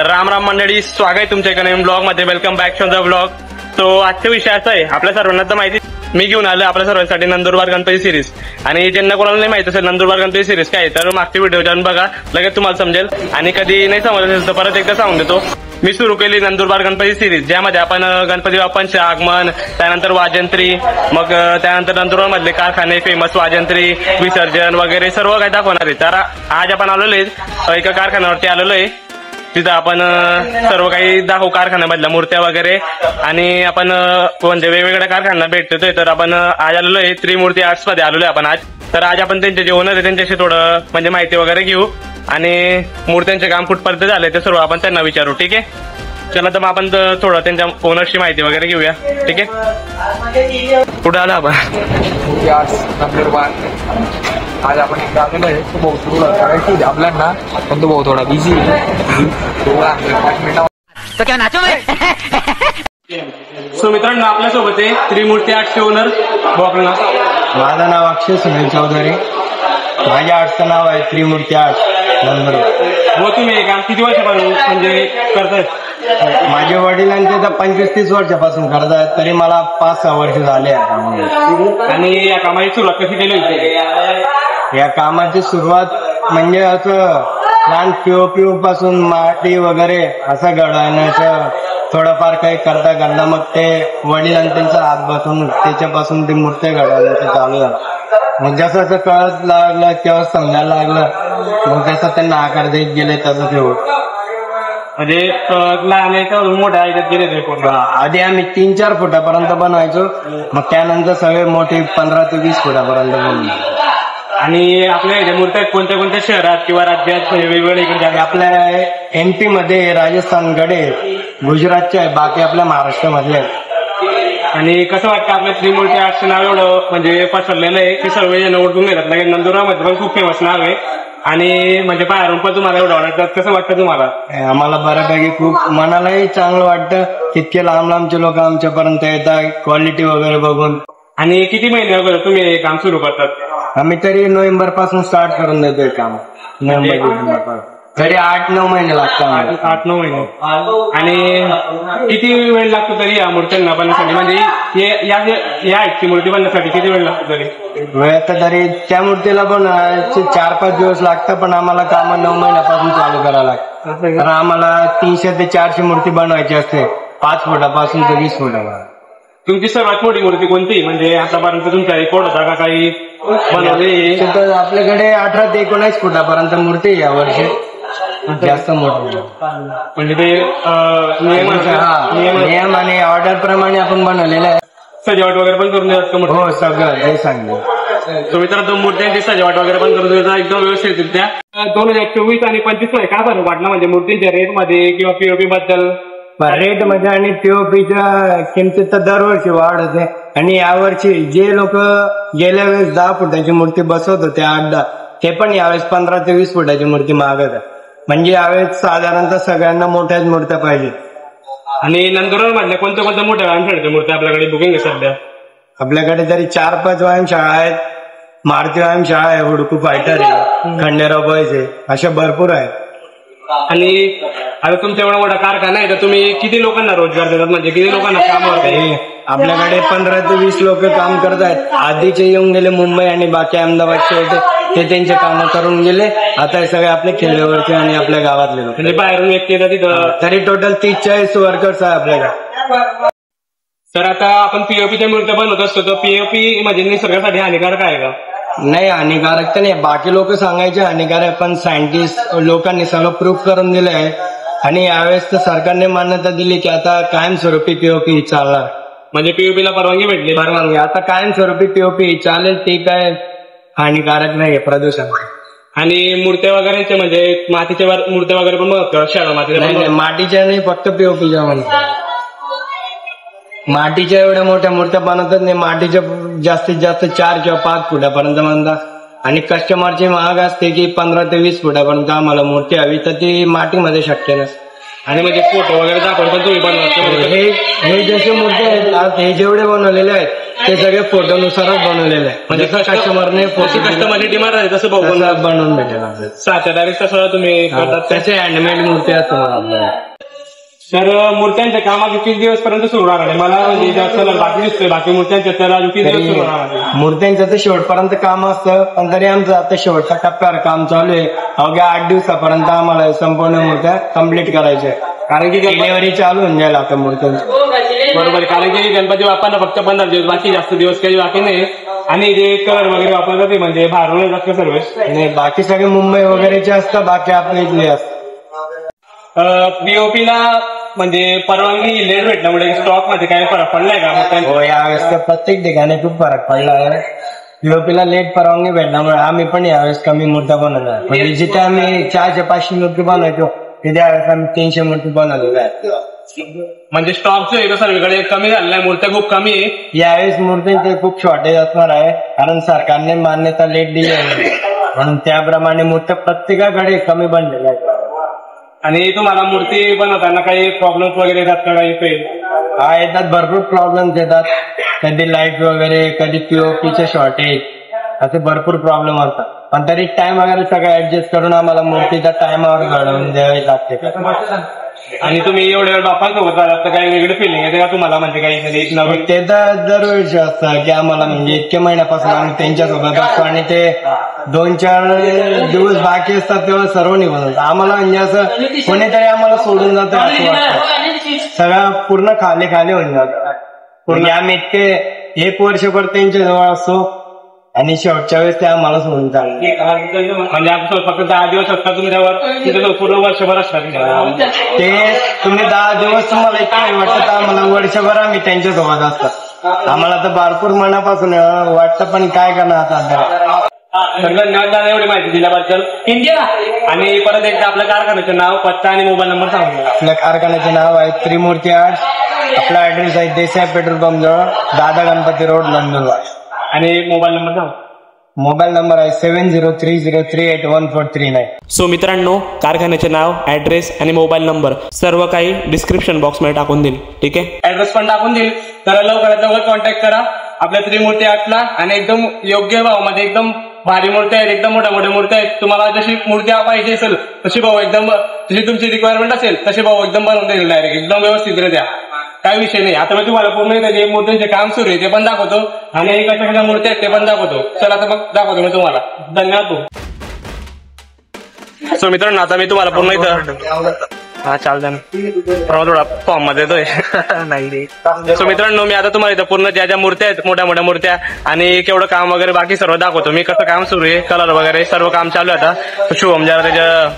तर राम राम मंडळी, स्वागत आहे तुमच्या एका नवीन ब्लॉग मध्ये. Welcome back to the blog. तो आजचा विषय असा आहे, आपल्या सर्वांना तर माहिती, मी घेऊन आलो आपल्या सर्वांसाठी नंदुरबार गणपती सिरीज. आणि ज्यांना कोणाला नाही माहिती असेल नंदुरबार गणपती सिरीज काय, तर मागच्या व्हिडिओ जाऊन बघा, लगेच तुम्हाला समजेल. आणि कधी नाही समजलं असेल तर परत एकदा सांगून देतो, मी सुरू केली नंदुरबार गणपती सिरीज, ज्यामध्ये आपण गणपती बाप्पांचे आगमन, त्यानंतर वाजंत्री, मग त्यानंतर नंदुरबार मधले कारखाने, फेमस वाजंत्री, विसर्जन वगैरे सर्व काही दाखवणार आहे. तर आज आपण आलेलो आहे एका कारखान्यावरती आलेलो आहे, तिथं आपण सर्व काही दाखवू, कारखान्यामधल्या मूर्त्या वगैरे. आणि आपण म्हणजे वेगवेगळ्या कारखान्यांना भेट देतोय. तर आपण आज आलेलो आहे त्रिमूर्ती आर्ट्स मध्ये आलेलो आहे आपण आज. तर आज आपण त्यांचे जे ओनर आहे त्यांच्याशी थोडं म्हणजे माहिती वगैरे घेऊ, आणि मूर्त्यांचे काम कुठपर्यंत झाले ते सर्व आपण त्यांना विचारू. ठीक आहे, चला तर मग आपण थोडं त्यांच्या ओनरची माहिती वगैरे घेऊया. ठीक आहे, कुठं आला आपण? आज आपण इकडे आलेलो आहे. तो भाऊ थोडं करायची आपल्याला, पण तो भाऊ थोडा बिझी सो मित्रांनो, आपल्यासोबत आहे त्रिमूर्ती आर्ट्सचे ओनर. आपलं नाव? माझं नाव अक्षय सुनील चौधरी. माझ्या आर्टचं नाव आहे त्रिमूर्ती आर्ट्स नंदुरबार. हो, तुम्ही हे काम किती वर्षापासून म्हणजे करतायत? माझे वडिलांचे तर 25-30 वर्षापासून करतात, तरी मला 5-6 वर्ष झाले आहे. आणि या कामाची सुरुवात कशी केली होती? या कामाची सुरुवात म्हणजे असं लहान पीओपी पासून माती वगैरे असं घडवण्याचं थोडंफार काही करता करता मग ते वडिलांचा हात बसून त्याच्यापासून ते मूर्त्या घडवण्याचं चालू झालं. मग जसं जसं कळत लागलं तेव्हा समजायला लागलं, मग जसं त्यांना आकार देत गेले तसं ते होत. म्हणजे लहान मोठ्या ऐकत गेले ते. आधी आम्ही 3-4 फुटापर्यंत बनवायचो, मग त्यानंतर सगळे मोठे 15 ते 20 फुटापर्यंत बनवायचो. आणि आपल्या याच्या मूर्त्या कोणत्या कोणत्या शहरात किंवा राज्यात वेगवेगळे? आपल्या MP मध्ये, राजस्थानकडे, गुजरातचे आहे, बाकी आपल्या महाराष्ट्रामधले आहेत. आणि कसं वाटतं आपल्या त्रिमूर्ती आर्ट्सचं नाव एवढं म्हणजे पसरलेलं आहे की सर्व जण ओळखून घेतात. लगेच नंदुरबारमध्ये पण खूप फेमस नाव आहे, आणि म्हणजे बाहेरून पण तुम्हाला एवढं आवडतात. कसं वाटतं तुम्हाला? आम्हाला बऱ्यापैकी खूप मनालाही चांगलं वाटतं. तितके लांब लांबचे लोक आमच्यापर्यंत येतात क्वालिटी वगैरे बघून. आणि किती महिने वगैरे तुम्ही हे काम सुरू करतात? आम्ही तरी नोव्हेंबर पासून स्टार्ट करून देतोय काम. नोव्हेंबर तरी 8-9 महिने लागतात. 8-9 महिने. आणि किती वेळ लागतो तरी या मूर्त्यांना बनण्यासाठी, म्हणजे या आईची मूर्ती बनण्यासाठी किती वेळ लागतो तरी? वेळ तर तरी त्या मूर्तीला पण 4-5 दिवस लागतं, पण आम्हाला काम 9 महिन्यापासून चालू करावं लागतं. कारण आम्हाला 300 ते 400 मूर्ती बनवायची असते, 5 फुटापासून ते 20 फुटापर्यंत. तुमची सर्वात मोठी मूर्ती कोणती, म्हणजे आतापर्यंत तुमचा रेकॉर्ड होता का काही बनवले? आपल्याकडे 18 ते 19 फुटापर्यंत मूर्ती या वर्षी, जास्त मोठी. म्हणजे ते नियम आणि ऑर्डर प्रमाणे आपण बनवलेलं आहे. सजावट वगैरे पण करून देतात का? हो, सगळं जे सांगितलं. तुम्ही तर मूर्त्यांची सजावट वगैरे पण करून देतात एकदम व्यवस्थित. त्या 2024 आणि 25 मध्ये काय फरक वाटला, म्हणजे मूर्तीच्या रेट मध्ये किंवा पीओपी बद्दल? रेट मध्ये आणि पीओपीच्या किमतीत तर दरवर्षी वाढ होते. आणि यावर्षी जे लोक गेल्या वेळेस 10 फुटाची मूर्ती बसवत होते 8-10, ते पण यावेळेस 15 ते 20 फुटाची मूर्ती मागत आहे. म्हणजे यावेळेस साधारणतः सगळ्यांना मोठ्याच मूर्त्या पाहिजे. आणि नंदुरबार मधल्या कोणत्या कोणत्या मोठ्या व्यायामशाळेच्या मूर्त्या आपल्याकडे बुकिंग आहे सध्या? आपल्याकडे तरी 4-5 व्यायामशाळा आहेत. मारुती व्यायामशाळा आहे, हुडकू फायटर आहे, खंडेराव बॉयज आहे, अशा भरपूर आहेत. आणि आता तुमचा एवढा मोठा कारखाना आहे, तर तुम्ही किती लोकांना रोजगार देतात, म्हणजे किती लोकांना कामावर? आपल्याकडे 15 ते 20 लोक काम करत आहेत. आधीचे येऊन गेले मुंबई आणि बाकी अहमदाबादचे होते, ते त्यांचे कामं करून गेले. आता हे सगळे आपले खेड्यावरचे आणि आपल्या गावातले लोक, म्हणजे बाहेरून व्यक्ती येतात तिथं. तरी टोटल 30-40 वर्कर्स आहे आपल्याकडे. सर, आता आपण पीओपीच्या मूर्त्या बनवत असतो, तर पीओपी म्हणजे निसर्गासाठी हानिकारक आहे का? नाही, हानिकारक तर नाही. बाकी लोक सांगायचे हानिकारक, पण सायंटिस्ट लोकांनी सगळं प्रूफ करून दिलं आहे. आणि यावेळेस तर सरकारने मान्यता दिली की आता कायमस्वरूपी पीओपी चालणार. म्हणजे पीओपीला परवानगी भेटली? परवानगी, आता कायमस्वरूपी पीओपी चालेल. ते काय हानिकारक नाही प्रदूषण. आणि मूर्त्या वगैरेचे म्हणजे मातीच्या मूर्त्या वगैरे पण बनवतात शाळा? मातीच्या नाही, फक्त पीओपीच्या म्हणतात. मातीच्या एवढ्या मोठ्या मूर्त्या बनवतात नाही. मातीच्या जास्तीत जास्त 4 किंवा 5 फुटापर्यंत बनतात. आणि कस्टमरची महाग असते की 15 ते 20 फुटापर्यंत आम्हाला मूर्ती हवी, तर ती मातीमध्ये शक्य नसते. आणि म्हणजे फोटो वगैरे दाखवून पण तुम्ही बनवता? हे जसे मूर्ती आहेत, हे जेवढे बनवलेले आहेत ते सगळे फोटोनुसारच बनवलेले आहे. म्हणजे कस्टमरने फोटो कस्टमरची डिमांड आहे तसं बघून बनवून भेटेल आपल्याला. साच्या डायरेक्ट तसं तुम्ही करतात. त्याचे हँडमेड मूर्ती आहेत तुम्हाला आपल्याला. तर मूर्त्यांच्या काम अजून किती दिवस पर्यंत सुरू राहणार आहे? मला म्हणजे जास्त बाकी दिसतोय बाकी मूर्त्यांच्या तर अजून किती दिवस सुरू राहणार आहे? मूर्त्यांचं तर शेवटपर्यंत काम असतं, पण तरी आमचं आता शेवटच्या टप्प्यावर काम चालू आहे. अवघ्या 8 दिवसापर्यंत आम्हाला संपूर्ण मूर्त्या कम्प्लीट करायच्या, कारण की डिलिव्हरी चालू होऊन जाईल आता मूर्त्यांची. बरोबर, कारण की गणपती बाप्पांना फक्त 15 दिवस बाकी, जास्त दिवस काही बाकी नाही. आणि जे कलर वगैरे वापरतात ते म्हणजे बाहेरून जास्त सर्व नाही, बाकी सगळे मुंबई वगैरेचे असतं, बाकी आपल्या इथले असतं. पीओपीला म्हणजे परवानगी लेट भेटल्यामुळे स्टॉक मध्ये काय फरक पडलाय का? हो, यावेळेस तर प्रत्येक ठिकाणी खूप फरक पडला आहे. पीओपीला लेट परवानगी भेटल्यामुळे आम्ही पण यावेळेस कमी मूर्त्या बनवल्या. म्हणजे जिथे आम्ही 400-500 मूर्ती बनवायचो तिथे यावेळेस आम्ही 300 मूर्ती बनवलेल्या आहेत. म्हणजे स्टॉक जो आहे तो सर्वीकडे कमी झालेला आहे, मूर्त्या खूप कमी आहे. यावेळेस मूर्तींचे खूप शॉर्टेज असणार आहे, कारण सरकारने मान्यता लेट दिली आहे, म्हणून त्याप्रमाणे मूर्त्या प्रत्येकाकडे कमी बनलेल्या आहेत. आणि तुम्हाला मूर्ती बनवताना काही प्रॉब्लेम्स वगैरे येतात का? काही फेल येतात, भरपूर प्रॉब्लेम्स येतात. कधी लाईट वगैरे, कधी पीओपीचे शॉर्टेज, असे भरपूर प्रॉब्लेम असतात. पण तरी टाइम वगैरे सगळं ऍडजस्ट करून आम्हाला मूर्तीच्या टाइमावर घडवून द्यावी लागते. आणि तुम्ही एवढ्या वेळ बाप्पांसोबत राहतात तर काही वेगळी फिलिंग येते का तुम्हाला? म्हणजे काही नवीन ते तर दरवर्षी असतं की आम्हाला म्हणजे इतक्या महिन्यापासून आम्ही त्यांच्यासोबत असतो आणि ते 2-4 दिवस बाकी असतात तेव्हा सर्व निघून जातं. आम्हाला म्हणजे असं कोणीतरी आम्हाला सोडून जातं असं वाटतं. सगळं पूर्ण खाली होऊन जातं. पूर्ण आम्ही इतके 1 वर्षभर त्यांच्या जवळ असतो आणि शेवटच्या वेळेस ते आम्हाला सोडून चालले. म्हणजे आमचं फक्त 10 दिवस असतात तुम्ही त्यावर, तिथे पूर्ण वर्षभर असतात. ते तुम्ही 10 दिवस तुम्हाला इतकं वाटतं, आम्हाला वर्षभर आम्ही त्यांच्यासोबत असतात. आम्हाला तर भरपूर मनापासून वाटतं, पण काय करणार आता. धन्यवाद एवढी माहिती दिल्याबद्दल. इंडिया. आणि परत एकदा आपल्या कारखान्याचं नाव, पत्ता आणि मोबाईल नंबर सांगू. आपल्या कारखान्याचे नाव आहे त्रिमूर्ती आर्ट्स. आपला ऍड्रेस आहे देसाई पेट्रोल पंप जवळ, दादा गणपती रोड, नंदुरबार. आणि मोबाईल नंबर सांग. मोबाईल नंबर आहे 7030381439. सो मित्रांनो, कारखान्याचे नाव, ऍड्रेस आणि मोबाईल नंबर सर्व काही डिस्क्रिप्शन बॉक्स मध्ये टाकून देईल. ठीक आहे, ऍड्रेस पण टाकून देईल. तर लवकरात लवकर कॉन्टॅक्ट करा आपल्या त्रिमूर्ती आर्टला. आणि एकदम योग्य भावामध्ये एकदम भारी मूर्ती आहेत, एकदम मोठ्या मोठ्या मूर्ती आहेत. तुम्हाला जशी मूर्ती पाहिजे असेल तशी भाऊ एकदम, जशी तुमची रिक्वायरमेंट असेल तशी भाऊ एकदम बनवून देईल डायरेक्ट, एकदम व्यवस्थित द्या, काय विषय नाही. आता मी तुम्हाला पूर्ण जे मूर्तींचे काम सुरू आहे ते पण दाखवतो आणि कशा कशा मूर्ती आहेत ते पण दाखवतो. चला तर मग दाखवतो मी तुम्हाला. धन्यवाद. सो मित्रांनो, आता मी तुम्हाला पूर्ण इथं हा चालतं ना थोडा फॉर्म मध्ये येतोय नाही. सो मित्रांनो, मी आता तुम्हाला इथं पूर्ण ज्या ज्या मूर्त्या आहेत, मोठ्या मोठ्या मूर्त्या आणि केवढं काम वगैरे बाकी सर्व दाखवतो. मी कसं काम सुरू आहे, कलर वगैरे सर्व काम चालू आहे. आता शुभम जरा त्याच्या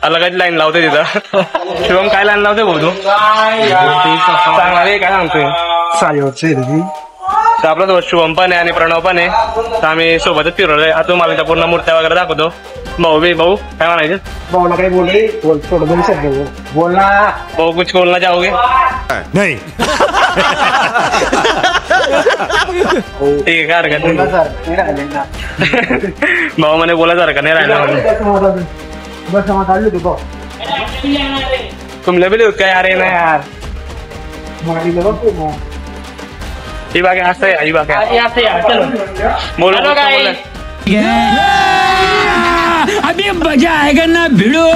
अलगच लाईन लावते तिथं. शुभम काय लाईन लावते भाऊ तू? सांगणार काय सांगतोय? तर आपल्यासोबत शुभम पण आहे आणि प्रणव पण आहे. तर आम्ही सोबतच फिरलोय. आता तुम्हाला त्या पूर्ण मूर्त्या वगैरे दाखवतो. भाऊ काय म्हणायचं? भाऊला काही बोल रे, थोडं बोलू शकतो, बोल ना भाऊ. कुछ बोलना चाहोगे? नहीं. ठीक आहे, काय हरकत नाही. भाऊ म्हणे बोलायसारखं नाही राहिलं म्हणून. तुमला बी काय अरे ना यार, ही बाग असं आहे, ही बाग बोलो काय अभी मजा आएगा ना भिड़ो.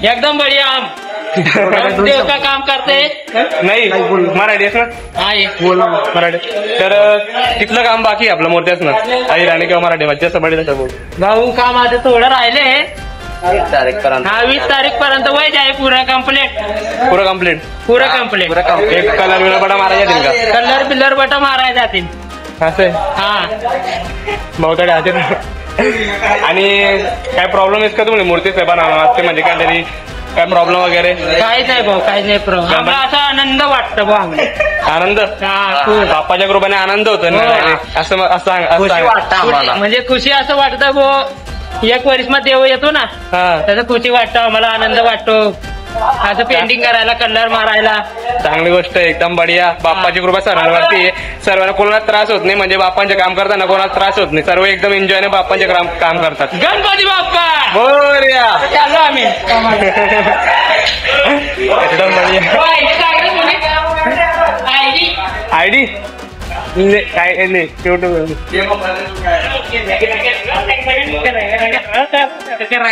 एकदम बढ़िया. हम देव का काम करते नाही मराठी ना बोल मराठी. तर तिथलं काम बाकी आहे आपलं मोठ्याच ना आई राणी किंवा मराठी मध्ये असं बडे तसं बोल. भाऊ काम आता थोडं राहिले. 20 तारीख पर्यंत वय जाए पूरा कंप्लीट. एक कलर बिलर बटा मारा जातील का? कलर बिलर बटा माराय जातील. असं हा बहुतडे आहेत. आणि काय प्रॉब्लेम आहे का तुम्ही मूर्तीच बनवणार म्हणजे काहीतरी काय प्रॉब्लेम वगैरे? काहीच नाही भाऊ, काहीच नाही प्रॉब्लेम. आम्हाला असा आनंद वाटतो भाऊ. आनंद बाप्पाच्या कृपेने आनंद होतो ना असं म्हणजे खुशी असं वाटतं भाऊ. 1 वर्षात देव येतो ना त्याचं खुशी वाटतं आम्हाला, आनंद वाटतो. असं पेंटिंग करायला, कलर मारायला चांगली गोष्ट आहे, एकदम बढिया. बाप्पाची कृपा सर्वांवरती आहे. सर्वांना कोणाला त्रास होत नाही, म्हणजे बाप्पांचे काम करताना कोणाला त्रास होत नाही. सर्व एकदम एन्जॉयने बाप्पांचे काम करतात. गणपती बाप्पा बोल्या चालू आम्ही एकदम बढिया. आयडी काय युट्यूब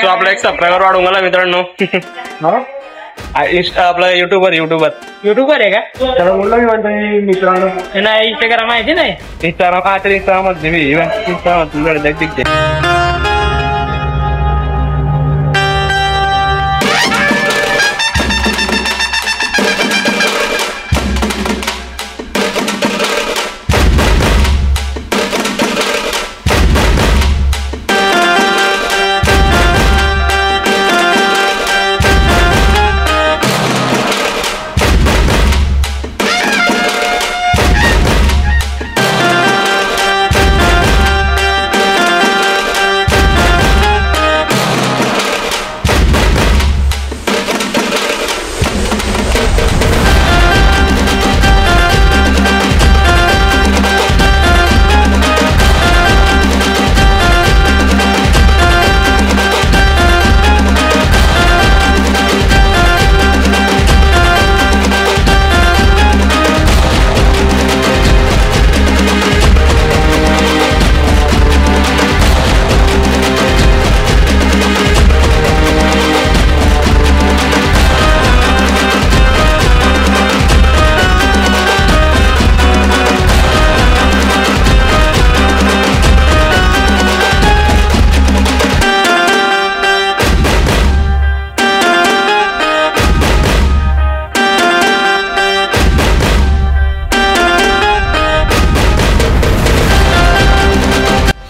सो आपला एक सबस्क्रायबर वाढून गेला मित्रांनो. आपला युट्यूबर आहे का तर म्हणलं मी म्हणतो मित्रांनो नाही इंस्टाग्राम माहिती नाही. इंस्टाग्राम तर इंस्टाग्राम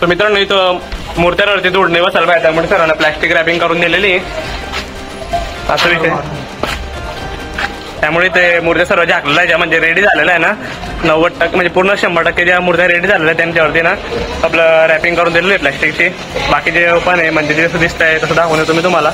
तर मित्रांनो इथं मूर्त्यांवरती जोडणे बसायला पाहिजे त्यामुळे सरांना प्लॅस्टिक रॅपिंग करून दिलेली असा विषय. त्यामुळे ते मूर्त्या सर्व झाकलेल्या आहे ज्या म्हणजे रेडी झालेल्या आहे ना 90% म्हणजे पूर्ण 100% ज्या मूर्त्या रेडी झालेल्या आहेत त्यांच्यावरती ना आपलं रॅपिंग करून दिलेली आहे प्लॅस्टिकची. बाकी जे ओपन आहे म्हणजे जसं दिसत आहे तसं दाखवून तुम्ही तुम्हाला